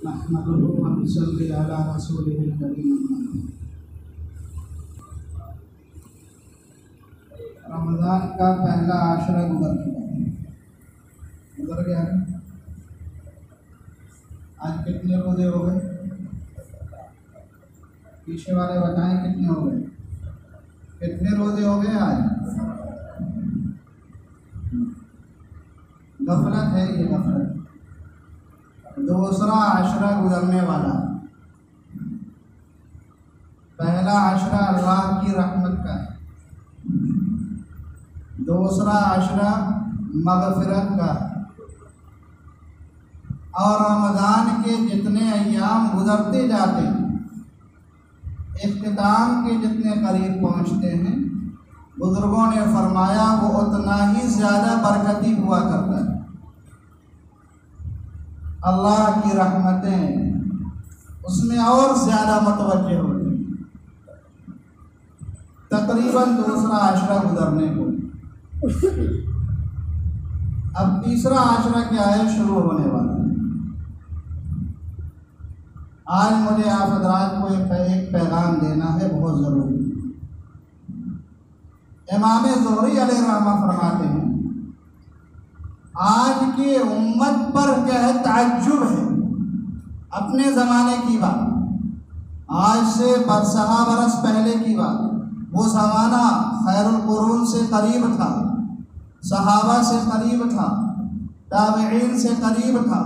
نحمده ونصلي على رسوله الكريم۔ رمضان کا پہلا عاشرہ گزر گیا ہے۔ آج کتنے روزے ہو گئے؟ پیچھے والے بتائیں کتنے ہو گئے؟ کتنے روزے ہو گئے آج؟ غفلت ہے یہ، غفلت۔ دوسرا عاشرہ گزرنے والا، پہلا عاشرہ اللہ کی رحمت کا ہے، دوسرا عاشرہ مغفرت کا ہے، اور رمضان کے جتنے ایام گزرتے جاتے ہیں اختتام کے جتنے قریب پہنچتے ہیں، بزرگوں نے فرمایا وہ اتنا ہی زیادہ برکتی ہوا کرتا ہے۔ اللہ کی رحمتیں اس میں اور زیادہ متوجہ ہوتی ہیں۔ تقریباً دوسرا عاشرہ گزرنے کو، اب تیسرا عاشرہ کیا ہے؟ شروع ہونے والا ہے۔ آج مجھے آپ حضرات کو ایک پیغام دینا ہے، بہت ضروری۔ امام زہری علیہ الرحمہ فرماتے ہیں آج کی امت پر کیا ہے؟ تعجب ہے۔ اپنے زمانے کی بات، آج سے 100 برس پہلے کی بات، وہ زمانہ خیر القرون سے قریب تھا، صحابہ سے قریب تھا، تابعین سے قریب تھا۔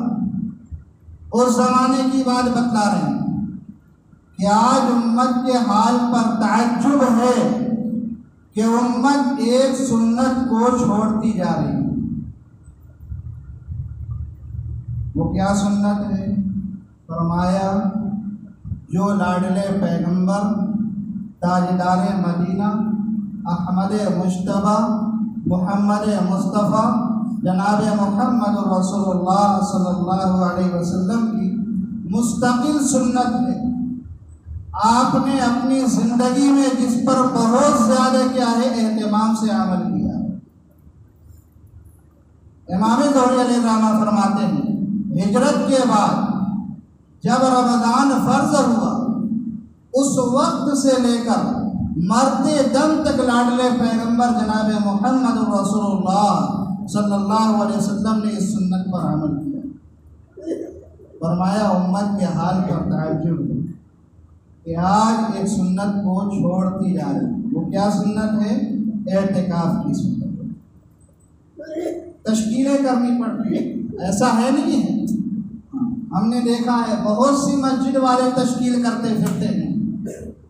اس زمانے کی بات بتلا رہے ہیں کہ آج امت کے حال پر تعجب ہے کہ امت ایک سنت کو چھوڑتی جا رہی ہے۔ وہ کیا سنت ہے؟ فرمایا جو لاڈلے پیغمبر تاجدار مدینہ احمد مجتبیٰ محمد مصطفیٰ جناب محمد رسول اللہ صلی اللہ علیہ وسلم کی مستقل سنت ہے۔ آپ نے اپنی زندگی میں جس پر بہت زیادہ کیا ہے اہتمام سے عمل کیا۔ امام زہری علیہ الرحمہ فرماتے ہیں ہجرت کے بعد جب رمضان فرض ہوا، اس وقت سے لے کر مرتے دم تک لاڈلے پیغمبر جناب محمد رسول اللہ صلی اللہ علیہ وسلم نے اس سنت پر عمل کیا۔ فرمایا امت کے حال پر تعجب ہے کہ آج ایک سنت کو چھوڑتی جا رہی ہے۔ وہ کیا سنت ہے؟ اعتکاف کی سنت۔ تشکیلیں کرنی پڑتی ہیں، ایسا ہے نہیں ہے۔ ہم نے دیکھا ہے بہت سی مسجد والے تشکیل کرتے پھرتے ہیں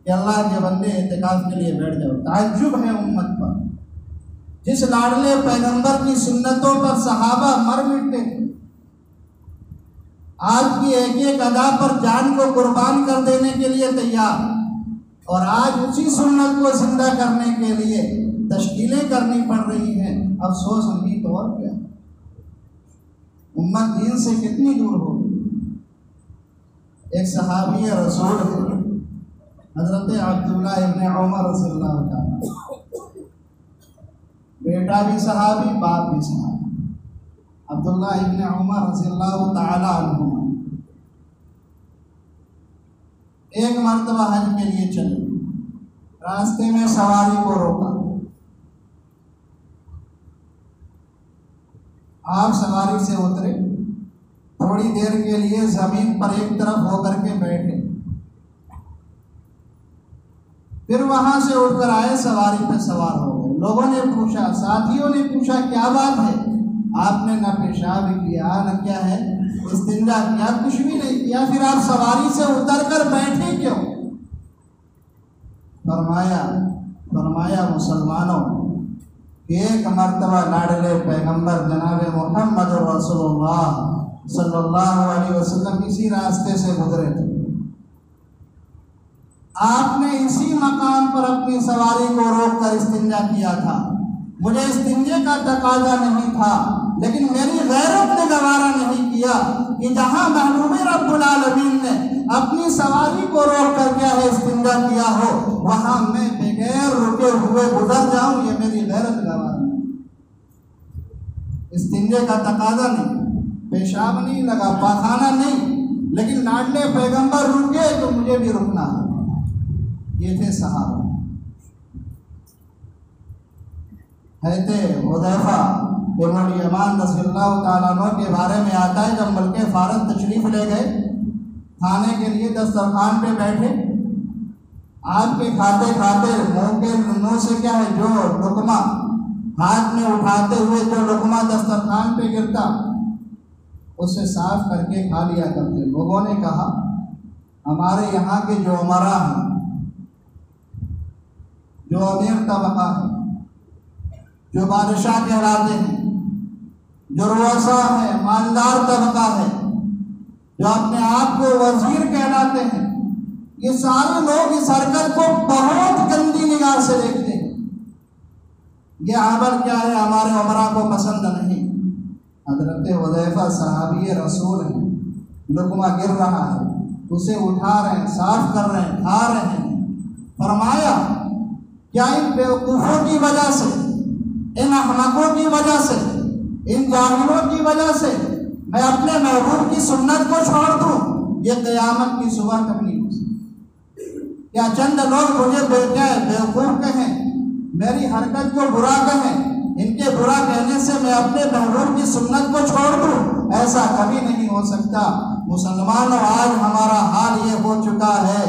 کہ اللہ کے بندے اعتکاف کے لیے بیٹھ جاؤ۔ تعجب ہے امت پر، جس لاڈلے پیغمبر کی سنتوں پر صحابہ مر مٹتے تھے، آج کی ایک ایک ادا پر جان کو قربان کر دینے کے لیے تیار، اور آج اسی سنت کو زندہ کرنے کے لیے تشکیلیں کرنی پڑ رہی ہیں۔ افسوس نہیں تو اور کیا، امت دین سے کتنی دور ہو گئی۔ ایک صحابی رسول ہے حضرت عبداللہ ابن عمر رضی اللہ تعالیٰ، بیٹا بھی صحابی، باپ بھی صحابی، عبداللہ ابن عمر رضی اللہ تعالیٰ عنہما۔ ایک مرتبہ حج کے لیے چلے، راستے میں سواری کو روکا، آپ سواری سے اترے، تھوڑی دیر کے لیے زمین پر ایک طرف ہو کر کے بیٹھے، پھر وہاں سے اٹھ کر آئے، سواری پہ سوار ہو گئے۔ لوگوں نے پوچھا، ساتھیوں نے پوچھا کیا بات ہے؟ آپ نے نہ پیشاب کیا نہ کیا ہے استنجا کیا، کچھ بھی نہیں کیا، پھر آپ سواری سے اتر کر بیٹھے کیوں؟ فرمایا مسلمانوں، ایک مرتبہ لاڈلے پیغمبر جناب محمد رسول اللہ صلی اللہ علیہ وسلم اسی راستے سے گزرے تھے، آپ نے اسی مقام پر اپنی سواری کو روک کر استنجا کیا تھا۔ مجھے استنجے کا تقاضا نہیں تھا، لیکن میری غیرت نے گوارا نہیں کیا کہ جہاں محبوب رب العالمین نے اپنی سواری کو روک کر کیا ہے استنجا کیا ہو، وہاں میں بغیر رکے ہوئے گزر جاؤں، یہ میری غیرت گوارا نہیں۔ استنجے کا تقاضا نہیں، پیشاب نہیں لگا، پاخانہ نہیں، لیکن لاڈلے پیغمبر رکے تو مجھے بھی رکنا ہے۔ یہ تھے صحابہ۔ حضرت حذیفہ ابن الیمان رضی اللہ تعالیٰ عنہ کے بارے میں آتا ہے، جب ملک فارس تشریف لے گئے، کھانے کے لیے دسترخوان پہ بیٹھے، آپ کے کھاتے کھاتے منہ سے کیا ہے جو لقمہ ہاتھ میں اٹھاتے ہوئے جو لقمہ دسترخوان پہ گرتا اسے صاف کر کے کھا لیا کرتے۔ لوگوں نے کہا ہمارے یہاں کے جو امراء ہیں، جو امیر طبقہ ہے، جو بادشاہ کہلاتے ہیں، جو رؤساء ہیں، مالدار طبقہ ہے، جو اپنے آپ کو وزیر کہلاتے ہیں، یہ سارے لوگ اس حرکت کو بہت گندی نگاہ سے دیکھتے ہیں۔ یہ عمل کیا ہے ہمارے امراء کو پسند نہیں۔ حضرت حذیفہ صحابی رسول ہیں، لقمہ گر رہا ہے، اسے اٹھا رہے ہیں، صاف کر رہے ہیں، کھا رہے ہیں۔ فرمایا کیا ان بیوقوفوں کی وجہ سے، ان احمقوں کی وجہ سے، ان جاہلوں کی وجہ سے میں اپنے محبوب کی سنت کو چھوڑ دوں؟ یہ قیامت کی صبح تک نہیں ہو سکتی۔ کیا چند لوگ مجھے بیوقوف کہیں، میری حرکت کو برا کہیں، ان کے برا کہنے سے میں اپنے محبوب کی سنت کو چھوڑ دوں؟ ایسا کبھی نہیں ہو سکتا۔ مسلمانوں، آج ہمارا حال یہ ہو چکا ہے،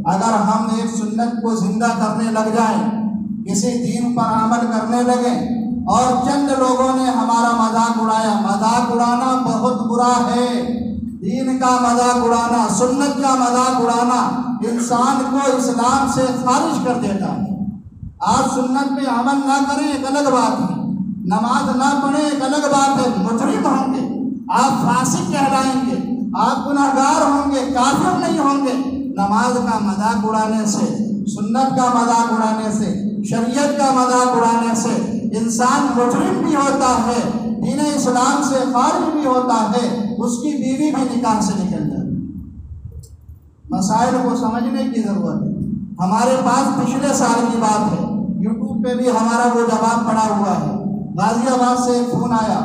اگر ہم ایک سنت کو زندہ کرنے لگ جائیں، کسی دین پر عمل کرنے لگیں اور چند لوگوں نے ہمارا مذاق اڑایا، مذاق اڑانا بہت برا ہے۔ دین کا مذاق اڑانا، سنت کا مذاق اڑانا انسان کو اسلام سے خارج کر دیتا ہے۔ آپ سنت پہ عمل نہ کریں ایک الگ بات ہے، نماز نہ پڑھیں ایک الگ بات ہے، مجرم ہوں گے، آپ فاسق کہلائیں گے، آپ گنہگار ہوں گے، کافر نہیں ہوں گے۔ نماز کا مذاق اڑانے سے، سنت کا مذاق اڑانے سے، شریعت کا مذاق اڑانے سے انسان مجرم بھی ہوتا ہے، دین اسلام سے خارج بھی ہوتا ہے، اس کی بیوی بھی نکاح سے نکل جاتی ہے۔ مسائل کو سمجھنے کی ضرورت ہے۔ ہمارے پاس پچھلے سال کی بات ہے، یوٹیوب پہ بھی ہمارا وہ جواب پڑا ہوا ہے۔ غازی آباد سے ایک فون آیا،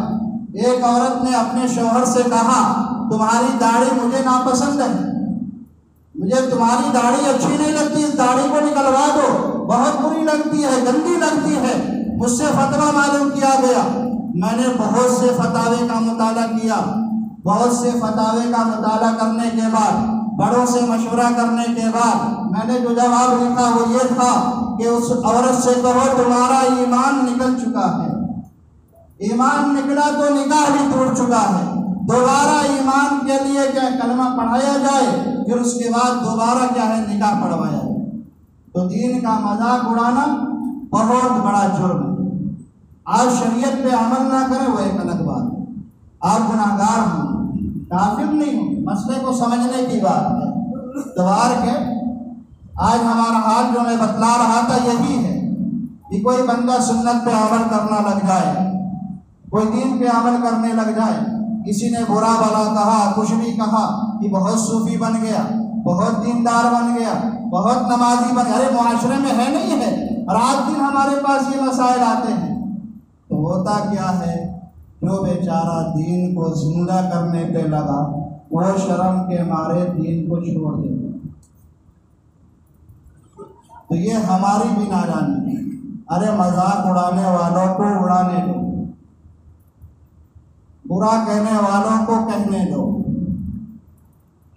ایک عورت نے اپنے شوہر سے کہا تمہاری داڑھی مجھے ناپسند ہے، مجھے تمہاری داڑھی اچھی نہیں لگتی، اس داڑھی کو نکلوا دو، بہت بری لگتی ہے، گندی لگتی ہے۔ مجھ سے فتویٰ معلوم کیا گیا، میں نے بہت سے فتاوے کا مطالعہ کیا، بہت سے فتاوے کا مطالعہ کرنے کے بعد، بڑوں سے مشورہ کرنے کے بعد میں نے جو جواب لکھا وہ یہ تھا کہ اس عورت سے کہو تمہارا ایمان نکل چکا ہے، ایمان نکلا تو نکاح بھی ٹوٹ چکا ہے، دوبارہ ایمان کے لیے کیا کلمہ پڑھایا جائے، پھر اس کے بعد دوبارہ کیا ہے نکاح پڑھوایا جائے۔ تو دین کا مذاق اڑانا بہت بڑا جرم ہے۔ آپ شریعت پہ عمل نہ کریں وہ ایک الگ بات ہے، آپ گناہگار ہوں، کافر نہیں ہوں، مسئلے کو سمجھنے کی بات ہے۔ دوبار کے آج ہمارا حال جو میں بتلا رہا تھا یہی ہے کہ کوئی بندہ سنت پہ عمل کرنا لگ جائے، کوئی دین پہ عمل کرنے لگ جائے، کسی نے برا بھلا کہا، کچھ بھی کہا کہ بہت صوفی بن گیا، بہت دیندار بن گیا، بہت نمازی بن گیا۔ ارے معاشرے میں ہے نہیں ہے، رات دن ہمارے پاس یہ مسائل آتے ہیں۔ تو ہوتا کیا ہے، جو بیچارہ دین کو زندہ کرنے پہ لگا وہ شرم کے مارے دین کو چھوڑ دیتا۔ تو یہ ہماری بھی نادانی ہے۔ ارے مذاق اڑانے والوں کو اڑانے دو، برا کہنے والوں کو کہنے دو،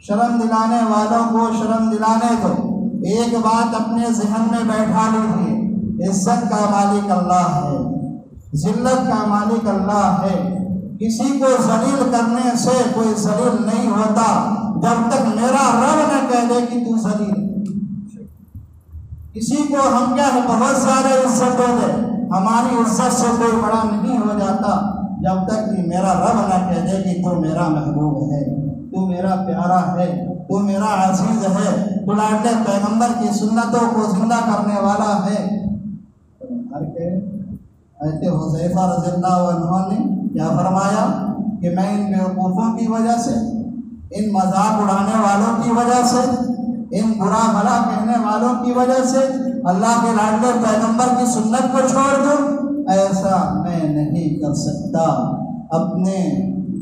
شرم دلانے والوں کو شرم دلانے دو۔ ایک بات اپنے ذہن میں بیٹھا لیجیے، عزت کا مالک اللہ ہے، ذلت کا مالک اللہ ہے۔ کسی کو ذلیل کرنے سے کوئی ذلیل نہیں ہوتا جب تک میرا رب نہ کہہ دے کہ تو ذلیل ہے۔ کسی کو ہم کیا ہے بہت سارے عزت دے دے، ہماری عزت سے کوئی بڑا نہیں ہو جاتا جب تک کہ میرا رب نہ کہہ دے کہ تو میرا محبوب ہے، تو میرا پیارا ہے، تو میرا عزیز ہے، تو لاڈلے پیغمبر کی سنتوں کو زندہ کرنے والا ہے۔ حضرت حذیفہ رضی اللہ عنہ نے کیا فرمایا کہ میں ان بیوقوفوں کی وجہ سے، ان مذاق اڑانے والوں کی وجہ سے، ان برا بھلا کہنے والوں کی وجہ سے اللہ کے لاڈلے پیغمبر کی سنت کو چھوڑ دوں؟ ایسا میں نہیں کر سکتا۔ اپنے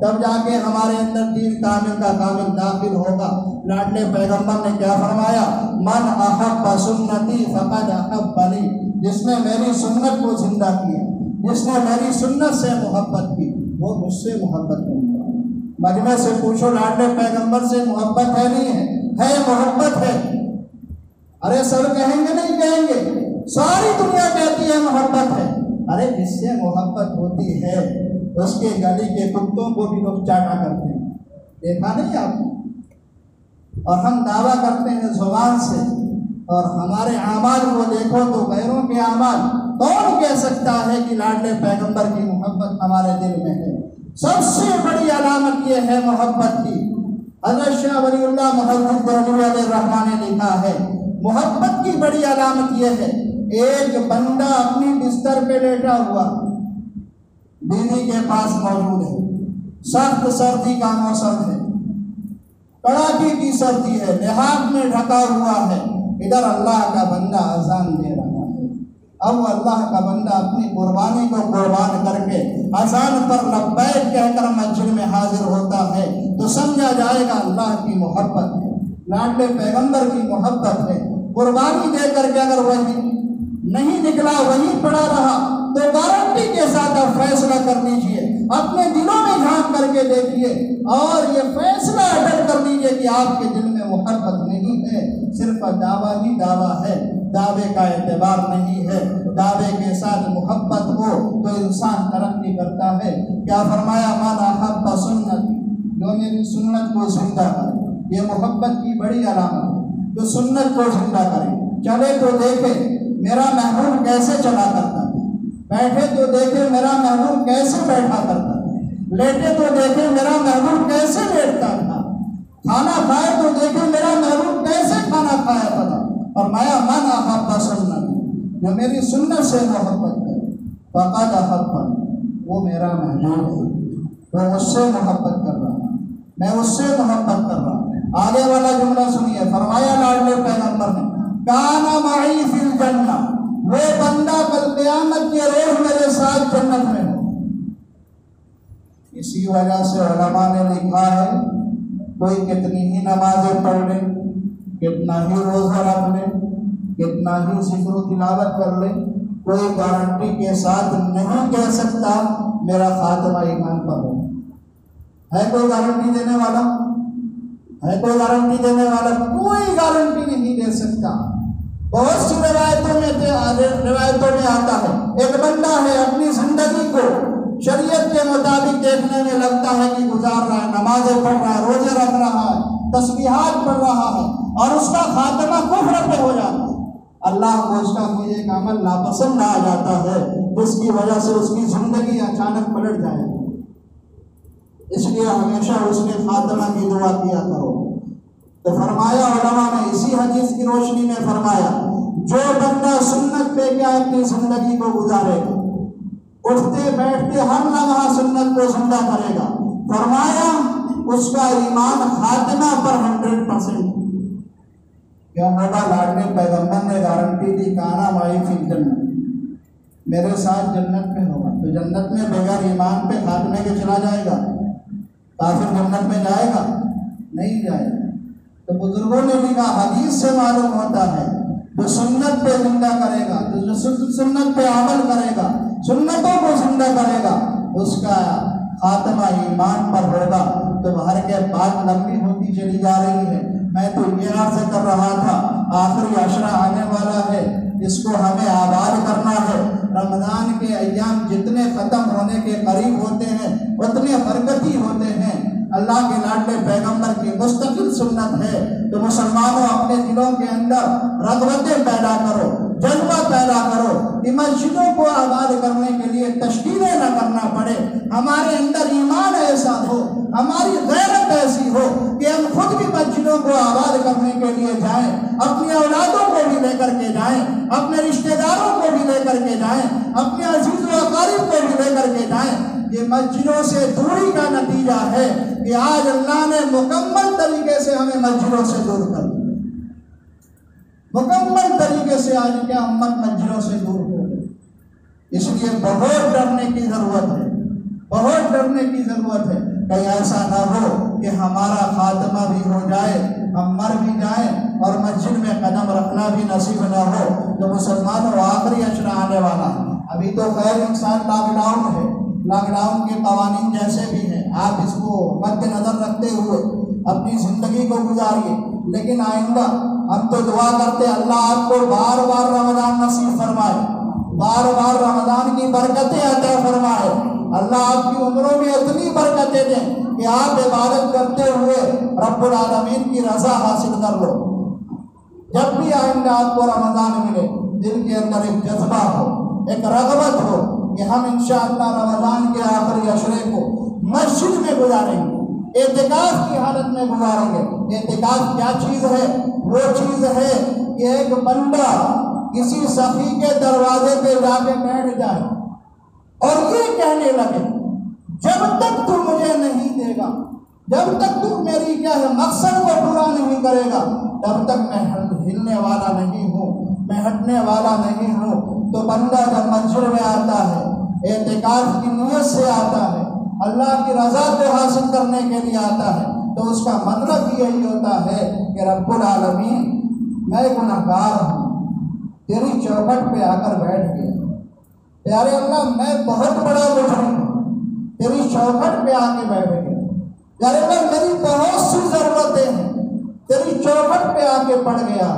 تب جا کے ہمارے اندر دین کامل کا کامل داخل ہوگا۔ لاڈلے پیغمبر نے کیا فرمایا؟ من احب سنتی فقد احبنی، جس نے میری سنت کو زندہ کیا، جس نے میری سنت سے محبت کی، وہ مجھ سے محبت کرتا ہے۔ مجمع سے پوچھو لاڈلے پیغمبر سے محبت ہے نہیں ہے؟ ہے، محبت ہے۔ ارے سب کہیں گے نہیں کہیں گے، ساری دنیا کہتی ہے محبت ہے۔ ارے جس سے محبت ہوتی ہے اس کے گلی کے کتوں کو بھی لوگ چاٹا کرتے ہیں، دیکھا نہیں آپ نے؟ اور ہم دعویٰ کرتے ہیں زبان سے، اور ہمارے اعمال کو دیکھو تو غیروں کے اعمال، کون کہہ سکتا ہے کہ لاڈلے پیغمبر کی محبت ہمارے دل میں ہے؟ سب سے بڑی علامت یہ ہے محبت کی۔ حضرت شاہ ولی اللہ محمد دہلوی علیہ الرحمٰن نے لکھا ہے، محبت کی بڑی علامت یہ ہے، ایک بندہ اپنی بستر پہ لیٹا ہوا بیوی کے پاس موجود ہے، سخت سردی کا موسم ہے، کڑاکی کی سردی ہے، لحاف میں ڈھکا ہوا ہے، ادھر اللہ کا بندہ اذان دے رہا ہے۔ اب اللہ کا بندہ اپنی قربانی کو قربان کر کے اذان پر لبیک کہہ کر مسجد میں حاضر ہوتا ہے تو سمجھا جائے گا اللہ کی محبت ہے، لاڈلے پیغمبر کی محبت ہے۔ قربانی دے کر کے اگر وہی نہیں نکلا، وہی پڑا رہا، تو گارنٹی کے ساتھ آپ فیصلہ کر لیجئے، اپنے دلوں میں جھانک کر کے دیکھیے اور یہ فیصلہ اٹل کر لیجئے کہ آپ کے دل میں محبت نہیں ہے، صرف دعویٰ ہی دعویٰ ہے، دعوے کا اعتبار نہیں ہے۔ دعوے کے ساتھ محبت ہو تو انسان ترقی کرتا ہے۔ کیا فرمایا؟ من احب سنتی، جو میری سنت کو زندہ کرے، یہ محبت کی بڑی علامت ہے۔ جو سنت کو زندہ کرے، چلے تو دیکھے میرا محبوب کیسے چلا کرتا ہے، بیٹھے تو دیکھے میرا محبوب کیسے بیٹھا کرتا تھا، لیٹے تو دیکھے میرا محبوب کیسے لیٹتا تھا، کھانا کھائے تو دیکھے میرا محبوب کیسے کھانا کھایا تھا۔ اور مایا من احب سنتی، جو میری سنت سے محبت کرے، فقد احبنی، وہ میرا محبوب ہے، وہ مجھ سے محبت کر رہا ہے، میں اس سے محبت کر رہا ہوں۔ آگے والا جملہ سنیے، فرمایا لاڈلے پیغمبر نے، کانا معی فی الجنہ، وہ بندہ کل قیامت کے روز میرے ساتھ جنت میں ہو۔ اسی وجہ سے علماء نے لکھا ہے، کوئی کتنی ہی نمازیں پڑھ لے، کتنا ہی روزہ رکھ لے، کتنا ہی ذکر و تلاوت کر لے، کوئی گارنٹی کے ساتھ نہیں کہہ سکتا میرا خاتمہ ایمان پر ہو۔ ہے کوئی گارنٹی دینے والا؟ ہے کوئی گارنٹی دینے والا؟ کوئی گارنٹی نہیں دے سکتا۔ بہت سی روایتوں میں آتا ہے، ایک بندہ ہے اپنی زندگی کو شریعت کے مطابق دیکھنے میں لگتا ہے کہ گزار رہا ہے، نمازیں پڑھ رہا ہے، روزے رکھ رہا ہے، تسبیحات پڑھ رہا ہے، اور اس کا خاتمہ کفر پہ ہو جاتا ہے۔ اللہ کو اس کا کوئی ایک عمل ناپسند آ جاتا ہے جس کی وجہ سے اس کی زندگی اچانک پلٹ جائے، اس لیے ہمیشہ اس کے خاتمہ کی دعا کیا کرو۔ تو فرمایا علماء نے اسی حدیث کی روشنی میں فرمایا، جو بندہ سنت پہ کیا اپنی زندگی کو گزارے گا، اٹھتے بیٹھتے ہر لمحہ سنت کو زندہ کرے گا، فرمایا اس کا ایمان خاتمہ پر 100%۔ کیا ہوگا؟ لاڈلے پیغمبر نے گارنٹی دی، کانا معی فی الجنہ، میرے ساتھ جنت میں ہوگا۔ تو جنت میں بغیر ایمان پہ خاتمے کے چلا جائے گا؟ کافر جنت میں جائے گا؟ نہیں جائے گا۔ تو بزرگوں نے لکھا، حدیث سے معلوم ہوتا ہے جو سنت پہ زندہ کرے گا، جو سنت پہ عمل کرے گا، سنتوں کو زندہ کرے گا، اس کا خاتمہ ایمان پر ہوگا۔ تو ہر کے بات لمبی ہوتی چلی جا رہی ہے، میں تو یہ عرض کر رہا تھا، آخری عشرہ آنے والا ہے، اس کو ہمیں آباد کرنا ہے۔ رمضان کے ایام جتنے ختم ہونے کے قریب ہوتے ہیں اتنے برکتی ہوتے ہیں۔ اللہ کے لاڈلے پیغمبر کی مستقل سنت ہے، تو مسلمانوں اپنے دلوں کے اندر رغبتیں پیدا کرو، جذبہ پیدا کرو کہ مسجدوں کو آباد کرنے کے لیے تشکیلیں نہ کرنا پڑے، ہمارے اندر ایمان ایسا ہو، ہماری غیرت ایسی ہو کہ ہم خود بھی مسجدوں کو آباد کرنے کے لیے جائیں، اپنی اولادوں کو بھی لے کر کے جائیں، اپنے رشتہ داروں کو بھی لے کر کے جائیں، اپنے عزیز و اقارب کو بھی لے کر کے جائیں۔ یہ مسجدوں سے دوری کا نتیجہ ہے کہ آج اللہ نے مکمل طریقے سے ہمیں مسجدوں سے دور کر دیا، مکمل طریقے سے آج کیا امت مسجدوں سے دور ہو گئی۔ اس لیے بہت ڈرنے کی ضرورت ہے، بہت ڈرنے کی ضرورت ہے، کہیں ایسا نہ ہو کہ ہمارا خاتمہ بھی ہو جائے، ہم مر بھی جائیں اور مسجد میں قدم رکھنا بھی نصیب نہ ہو۔ تو مسلمانوں آخری اشرا آنے والا ہے، ابھی تو خیر انسان لاک ڈاؤن ہے، لاک ڈاؤن کے قوانین جیسے بھی ہیں آپ اس کو مد نظر رکھتے ہوئے اپنی زندگی کو گزاریے، لیکن آئندہ ہم تو دعا کرتے اللہ آپ کو بار بار رمضان نصیب فرمائے، بار بار رمضان کی برکتیں عطا فرمائے، اللہ آپ کی عمروں میں اتنی برکتیں دیں کہ آپ عبادت کرتے ہوئے رب العالمین کی رضا حاصل کر لو۔ جب بھی آئندہ آپ کو رمضان ملے دل کے اندر ایک جذبہ ہو، ایک رغبت ہو کہ ہم انشاءاللہ رمضان کے آخری عشرے کو مسجد میں گزاریں گے، اعتکاف کی حالت میں گزاریں گے۔ اعتکاف کیا چیز ہے؟ وہ چیز ہے کہ ایک بندہ کسی سخی کے دروازے پہ جا کے بیٹھ جائے اور یہ کہنے لگے جب تک تو مجھے نہیں دے گا، جب تک تو میری کیا ہے مقصد کو پورا نہیں کرے گا، تب تک میں ہلنے والا نہیں ہوں، میں ہٹنے والا نہیں ہوں۔ تو بندہ جب مسجد میں آتا ہے، اعتکاف کی نیت سے آتا ہے، اللہ کی رضا کو حاصل کرنے کے لیے آتا ہے، تو اس کا مطلب یہی ہوتا ہے کہ رب العالمین میں گنہگار ہوں، تیری چوکھٹ پہ آ کر بیٹھ گیا، پیارے اللہ میں بہت بڑا مجرم ہوں، تیری چوکھٹ پہ آ کے بیٹھ گیا، پیارے اللہ میری بہت سی ضرورتیں ہیں، تیری چوکھٹ پہ آ کے پڑ گیا،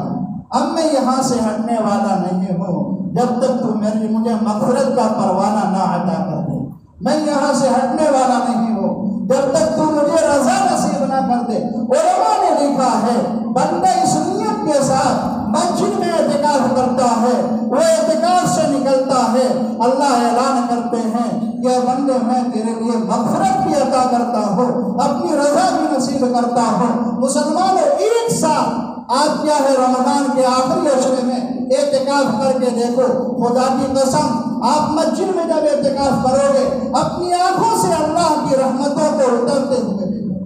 اب میں یہاں سے ہٹنے والا نہیں ہوں جب تک تو مجھے مغفرت کا پروانہ نہ عطا کر دے، میں یہاں سے ہٹنے والا نہیں ہوں جب تک تو مجھے رضا نصیب نہ کر دے۔ علماء نے لکھا ہے بندہ اس نیت کے ساتھ مسجد میں اعتکاف کرتا ہے، وہ اعتکاف سے نکلتا ہے، اللہ اعلان کرتے ہیں کہ بندے میں تیرے لیے مغفرت بھی عطا کرتا ہوں، اپنی رضا بھی نصیب کرتا ہوں۔ مسلمانوں ایک ساتھ آپ کیا ہے رمضان کے آخری عشرے میں اعتکاف کر کے دیکھو، خدا کی قسم آپ مسجد میں جب اعتکاف کرو گے اپنی آنکھوں سے اللہ کی رحمتوں کو اترتے ہوئے دیکھو،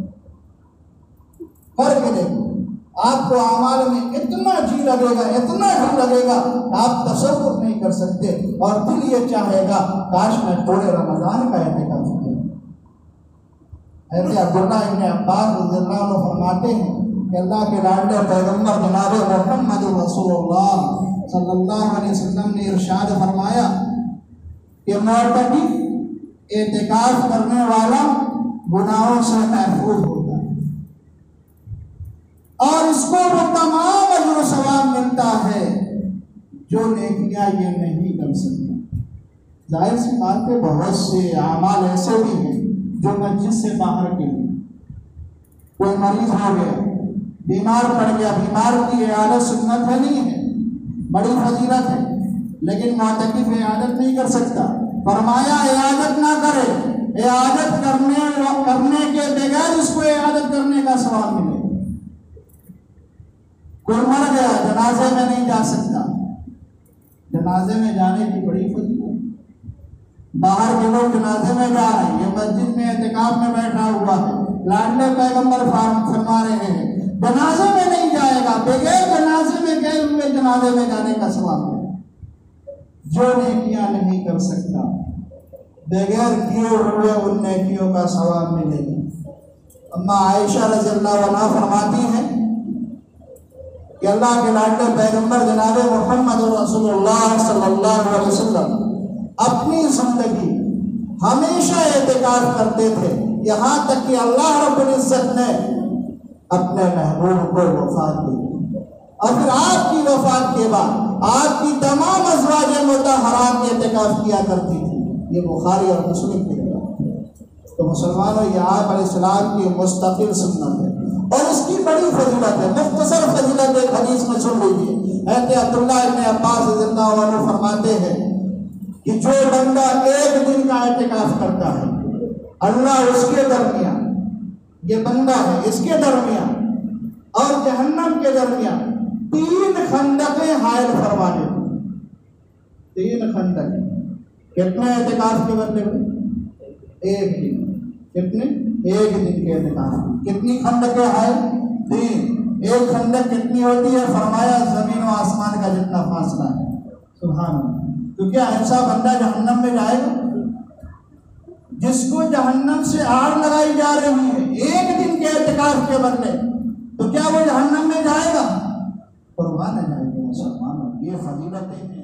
کر کے دیکھو، آپ کو اعمال میں اتنا جی لگے گا، اتنا جی لگے گا آپ تصور نہیں کر سکتے، اور دل یہ چاہے گا کاش میں پورے رمضان کا اعتکاف کیا۔ حضرت عبداللہ ابن عباس رضی اللہ عنہ فرماتے ہیں کہ اللہ کے لاڈلے پیغمبر جناب محمد رسول اللہ صلی اللہ علیہ وسلم نے ارشاد فرمایا کہ معتکف اعتکاف کرنے والا گناہوں سے محفوظ ہوتا ہے اور اس کو وہ تمام اجر و ثواب ملتا ہے جو نیکیاں یہ نہیں کر سکتا۔ ظاہر سی بات ہے بہت سے اعمال ایسے بھی ہیں جو مسجد سے باہر کے ہیں، کوئی مریض ہو گیا، بیمار پڑ گیا، بیمار کی عیادت سنت ہے نہیں ہے، بڑی فضیلت ہے، لیکن معتکف عیادت نہیں کر سکتا، فرمایا عیادت نہ کرے، عیادت کرنے کے بغیر اس کو عیادت کرنے کا ثواب ملے۔ کوئی مر گیا جنازے میں نہیں جا سکتا، جنازے میں جانے کی بڑی فضیلت، باہر کے لوگ جنازے میں جا رہے ہیں، یہ مسجد میں اعتکاف میں بیٹھا ہوا ہے، لاڈلے پیغمبر فرما رہے ہیں جنازے میں نہیں جائے گا، بغیر جنازے میں گئے ہوئے جنازے میں جانے کا ثواب ہے۔ جو نیکیاں نہیں کر سکتا بغیر کیے ہوئے ان نیکیوں کا ثواب ملے گا۔ اما عائشہ رضی اللہ عنہا فرماتی ہیں کہ اللہ کے لاڈلے پیغمبر جناب محمد رسول اللہ صلی اللہ علیہ وسلم اپنی زندگی ہمیشہ اعتکاف کرتے تھے، یہاں تک کہ اللہ رب العزت نے اپنے محبوب کو وفات دی، اور پھر آپ کی وفات کے بعد آپ کی تمام ازواج مطہرات اعتکاف کیا کرتی تھی، یہ بخاری اور مسلم کی روایت۔ تو مسلمانوں یہ آپ علیہ السلام کی مستقل سنت ہے اور اس کی بڑی فضیلت ہے۔ مختصر فضیلت ایک حدیث میں سن لیجیے، حضرت عبداللہ ابن عباس رضی اللہ عنہ فرماتے ہیں کہ جو بندہ ایک دن کا اعتکاف کرتا ہے اللہ اس کے درمیان، یہ بندہ ہے اس کے درمیان اور جہنم کے درمیان 3 خندقیں حائل فرما دیتے۔ 3 خندق کتنے اعتکاف کے بدلے میں؟ ایک دن۔ کتنے؟ ایک دن کے اعتکاف۔ کتنی خندقیں حائل؟ 3۔ ایک خندق کتنی ہوتی ہے؟ فرمایا زمین و آسمان کا جتنا فاصلہ ہے۔ سبحان اللہ۔ تو کیا ایسا بندہ جہنم میں جائے گا؟ جس کو جہنم سے آڑ لگائی جا رہی ہے ایک دن کے اعتکاف کے بدلے، تو کیا وہ جہنم میں جائے گا؟ قربان جائے گا مسلمانوں، یہ فضیلتیں ہیں۔